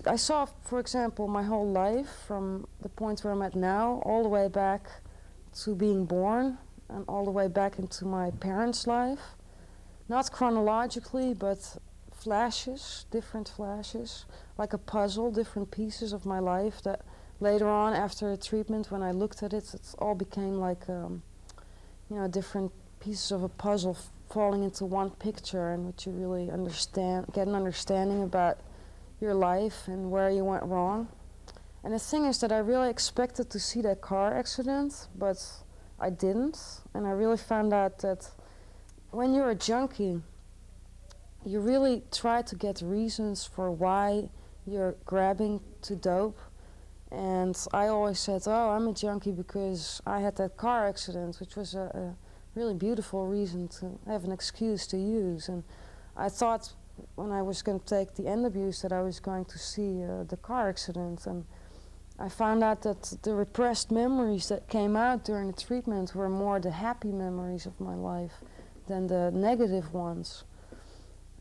I saw, for example, my whole life from the point where I'm at now, all the way back to being born, and all the way back into my parents' life. Not chronologically, but flashes, different flashes, like a puzzle, different pieces of my life that later on, after a treatment, when I looked at it, it all became like, you know, different pieces of a puzzle falling into one picture, in which you really get an understanding about your life and where you went wrong. And the thing is that I really expected to see that car accident, but I didn't. And I really found out that when you're a junkie, you really try to get reasons for why you're grabbing to dope. And I always said, oh, I'm a junkie because I had that car accident, which was a really beautiful reason to have an excuse to use. And I thought when I was going to take the ENDABUSE that I was going to see the car accident. And I found out that the repressed memories that came out during the treatment were more the happy memories of my life than the negative ones.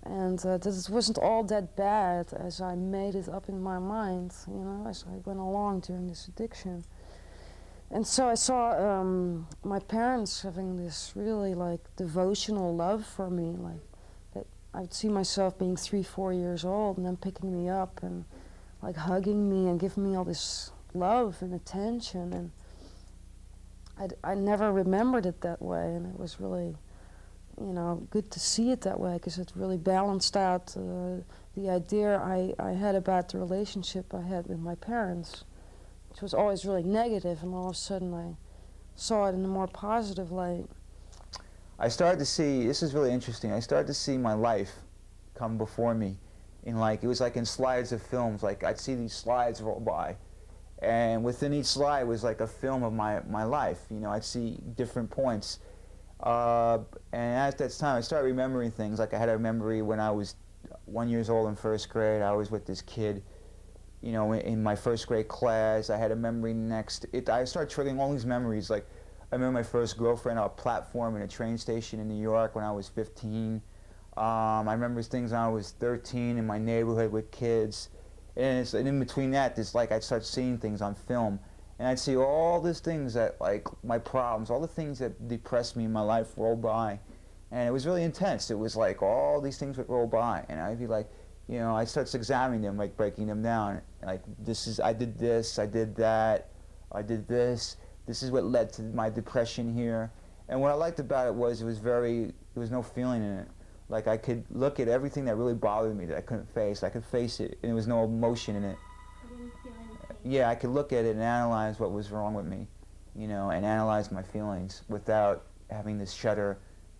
And that it wasn't all that bad as I made it up in my mind, you know, as I went along during this addiction. And so I saw my parents having this really like devotional love for me, like that I would see myself being 3, 4 years old and then picking me up and like hugging me and giving me all this love and attention. And I never remembered it that way, and it was really, you know, good to see it that way, because it really balanced out the idea I had about the relationship I had with my parents, which was always really negative, and all of a sudden I saw it in a more positive light. I started to see, this is really interesting, I started to see my life come before me in like, it was like in slides of films, like I'd see these slides roll by, and within each slide was like a film of my life, you know, I'd see different points. And at that time I started remembering things, like I had a memory when I was 1 year old in first grade, I was with this kid, you know, in my first grade class. I had a memory I started triggering all these memories, like I remember my first girlfriend on a platform in a train station in New York when I was 15. I remember things when I was 13 in my neighborhood with kids, and in between that, I'd start seeing things on film, and I'd see all these things that, like, my problems, all the things that depressed me in my life roll by, and it was really intense. It was like all these things would roll by, and I'd be like, you know, I'd start examining them, like breaking them down, like I did this, I did that, I did this. This is what led to my depression here. And what I liked about it was there was no feeling in it. Like I could look at everything that really bothered me that I couldn't face. I could face it, and there was no emotion in it. I didn't feel any pain. Yeah, I could look at it and analyze what was wrong with me, you know, and analyze my feelings without having to shudder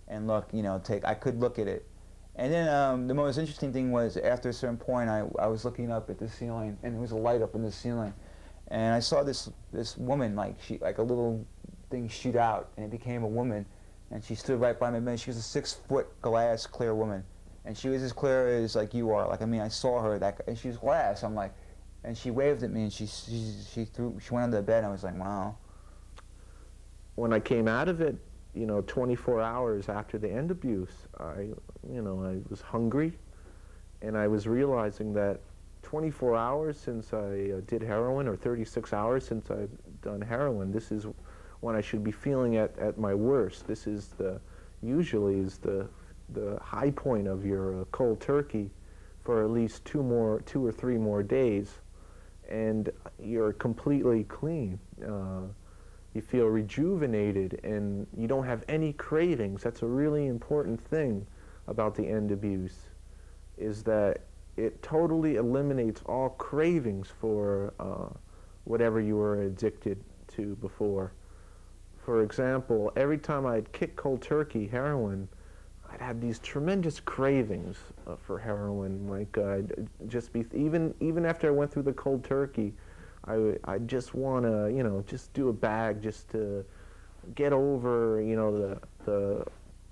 and look, you know, I could look at it. And then the most interesting thing was, after a certain point, I was looking up at the ceiling, and there was a light up in the ceiling, and I saw this woman, like a little thing shoot out, and it became a woman. And she stood right by me, and she was a 6-foot glass clear woman, and she was as clear as like you are. Like, I mean, I saw her, and she was glass. I'm like, and she waved at me, and she went under the bed, and I was like, wow. When I came out of it, you know, 24 hours after the ENDABUSE, I was hungry, and I was realizing that 24 hours since I did heroin, or 36 hours since I've done heroin, this is when I should be feeling at my worst. This is usually is the high point of your cold turkey for at least 2 or 3 more days, and you're completely clean. You feel rejuvenated, and you don't have any cravings. That's a really important thing about the ENDABUSE, is that it totally eliminates all cravings for whatever you were addicted to before. For example, every time I'd kick cold turkey heroin, I'd have these tremendous cravings for heroin. Like I'd just be, even after I went through the cold turkey, I'd just want to, you know, just do a bag just to get over, you know, the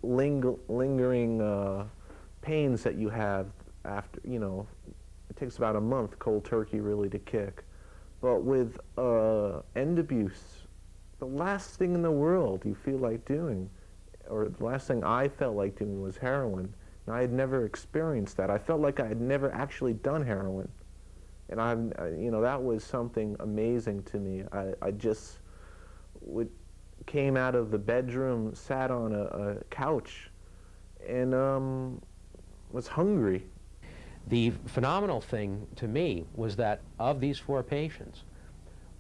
lingering pains that you have after, you know, it takes about a month cold turkey really to kick. But with ENDABUSE, the last thing in the world you feel like doing, or the last thing I felt like doing, was heroin. And I had never experienced that. I felt like I had never actually done heroin. And you know, that was something amazing to me. I just came out of the bedroom, sat on a couch, and was hungry. The phenomenal thing to me was that of these 4 patients,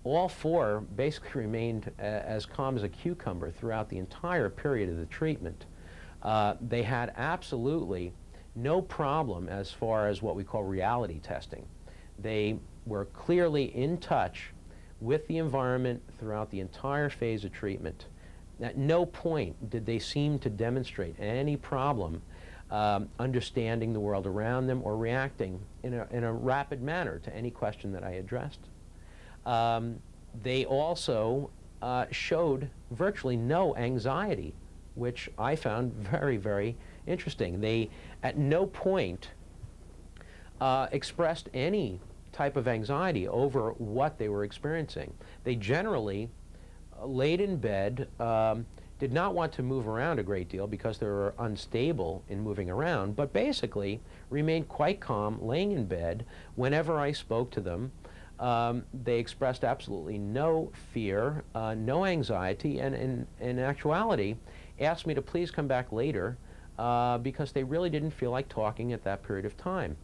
all 4 basically remained as calm as a cucumber throughout the entire period of the treatment. They had absolutely no problem as far as what we call reality testing. They were clearly in touch with the environment throughout the entire phase of treatment. At no point did they seem to demonstrate any problem understanding the world around them or reacting in a rapid manner to any question that I addressed. They also showed virtually no anxiety, which I found very, very interesting. They at no point expressed any type of anxiety over what they were experiencing. They generally laid in bed, did not want to move around a great deal because they were unstable in moving around, but basically remained quite calm, laying in bed. Whenever I spoke to them, they expressed absolutely no fear, no anxiety, and in actuality asked me to please come back later because they really didn't feel like talking at that period of time.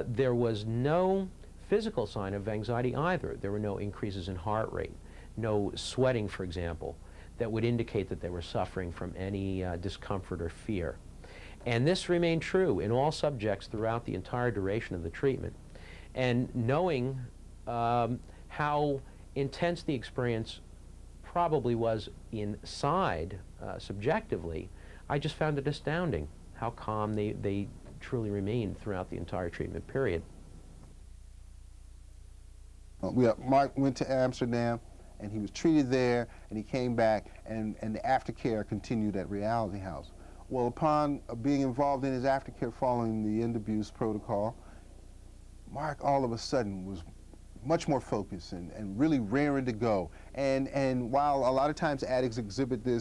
There was no physical sign of anxiety either. There were no increases in heart rate, no sweating, for example, that would indicate that they were suffering from any discomfort or fear. And this remained true in all subjects throughout the entire duration of the treatment. And knowing how intense the experience probably was inside, subjectively, I just found it astounding how calm they truly remained throughout the entire treatment period. Mark went to Amsterdam, and he was treated there, and he came back, and the aftercare continued at Reality House. Well, upon being involved in his aftercare following the ENDABUSE protocol, Mark all of a sudden was much more focused and really raring to go. And while a lot of times addicts exhibit the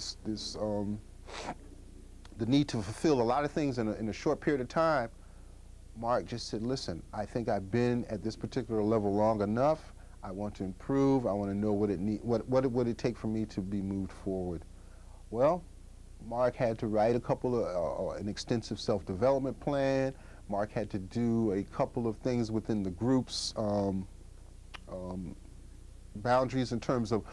need to fulfill a lot of things in a short period of time, Mark just said, listen, I think I've been at this particular level long enough. I want to improve. I want to know what would it take for me to be moved forward. Well, Mark had to write an extensive self-development plan. Mark had to do a couple of things within the group's boundaries in terms of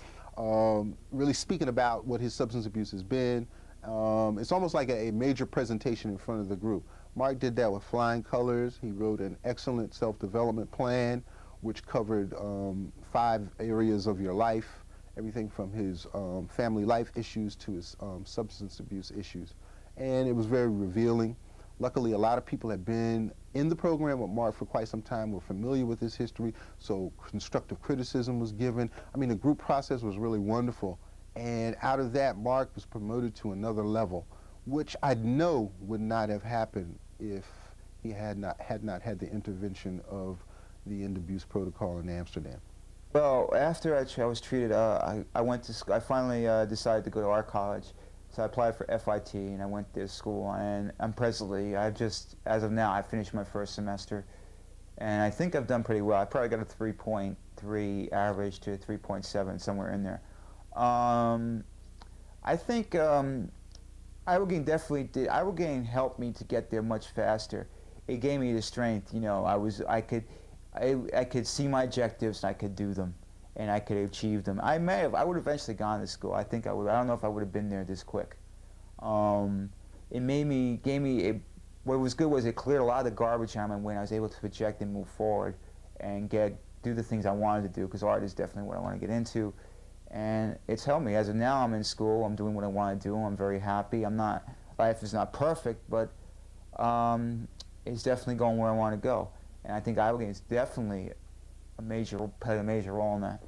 really speaking about what his substance abuse has been. It's almost like a major presentation in front of the group. Mark did that with flying colors. He wrote an excellent self-development plan which covered 5 areas of your life, everything from his family life issues to his substance abuse issues. And it was very revealing. Luckily, a lot of people had been in the program with Mark for quite some time, were familiar with his history, so constructive criticism was given. I mean, the group process was really wonderful. And out of that, Mark was promoted to another level, which I know would not have happened if he had not had the intervention of the ENDABUSE protocol in Amsterdam. Well, after I was treated, I finally decided to go to art college. So I applied for FIT, and I went to school, and I'm presently, as of now, I finished my first semester, and I think I've done pretty well. I probably got a 3.3 average to a 3.7, somewhere in there. I think Ibogaine definitely did. Ibogaine helped me to get there much faster. It gave me the strength, you know. I could see my objectives, and I could do them, and I could achieve them. I would have eventually gone to school. I think I would. I don't know if I would have been there this quick. What was good was it cleared a lot of the garbage out of my way, and I was able to project and move forward and do the things I wanted to do, because art is definitely what I want to get into. And it's helped me. As of now, I'm in school. I'm doing what I want to do. I'm very happy. Life is not perfect, but it's definitely going where I want to go. And I think Ibogaine is definitely played a major role in that.